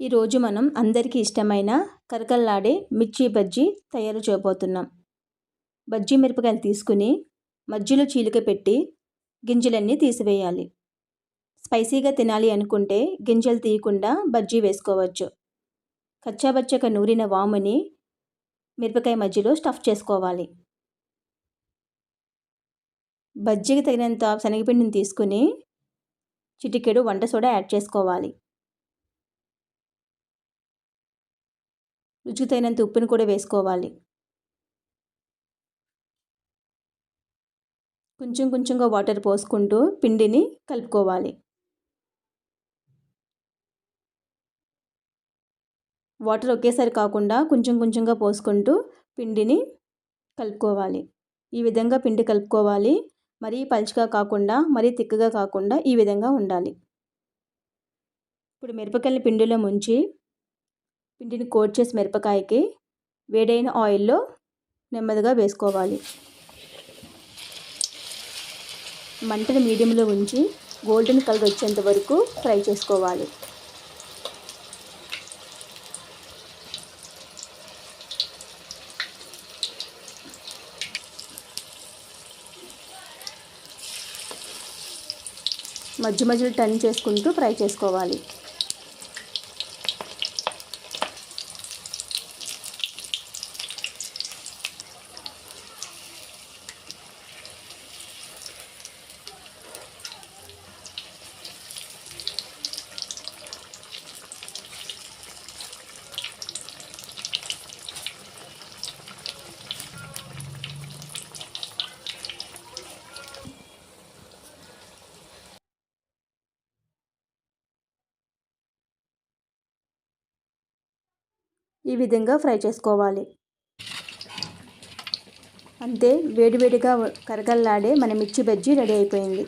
ఈరోజు మనం అందరికీ ఇష్టమైన కరకరలాడే మిర్చి బజ్జీ తయారు చేయబోతున్నాం. బజ్జీ మిరపకాయలు తీసుకుని మధ్యలో చీలిక పెట్టి గింజలన్నీ తీసివేయాలి. స్పైసీగా తినాలి అనుకుంటే గింజలు తీయకుండా బజ్జీ వేసుకోవచ్చు. కచ్చాబచ్చగా నూరిన వాముని మిరపకాయ మధ్యలో స్టఫ్ చేసుకోవాలి. బజ్జీకి తగినంత శనగపిండిని తీసుకుని చిటికెడు వంట సోడా యాడ్ చేసుకోవాలి. రుచికి తగినంత ఉప్పును కూడా వేసుకోవాలి. కొంచెం కొంచెంగా వాటర్ పోసుకుంటూ పిండిని కలుపుకోవాలి. వాటర్ ఒకేసారి కాకుండా కొంచెం కొంచెంగా పోసుకుంటూ పిండిని కలుపుకోవాలి. ఈ విధంగా పిండి కలుపుకోవాలి. మరీ పలుచగా కాకుండా మరీ తిక్కగా కాకుండా ఈ విధంగా ఉండాలి. ఇప్పుడు మిరపకాయల పిండిలో ముంచి పిండిని కోట్ చేసి మిరపకాయకి వేడైన ఆయిల్లో నెమ్మదిగా వేసుకోవాలి. మంటను మీడియంలో ఉంచి గోల్డెన్ కలర్ వచ్చేంత వరకు ఫ్రై చేసుకోవాలి. మధ్య మధ్యలో టర్న్ చేసుకుంటూ ఫ్రై చేసుకోవాలి. ఈ విధంగా ఫ్రై చేసుకోవాలి. అంతే, వేడివేడిగా కరకరలాడే మన మిర్చి బజ్జీ రెడీ అయిపోయింది.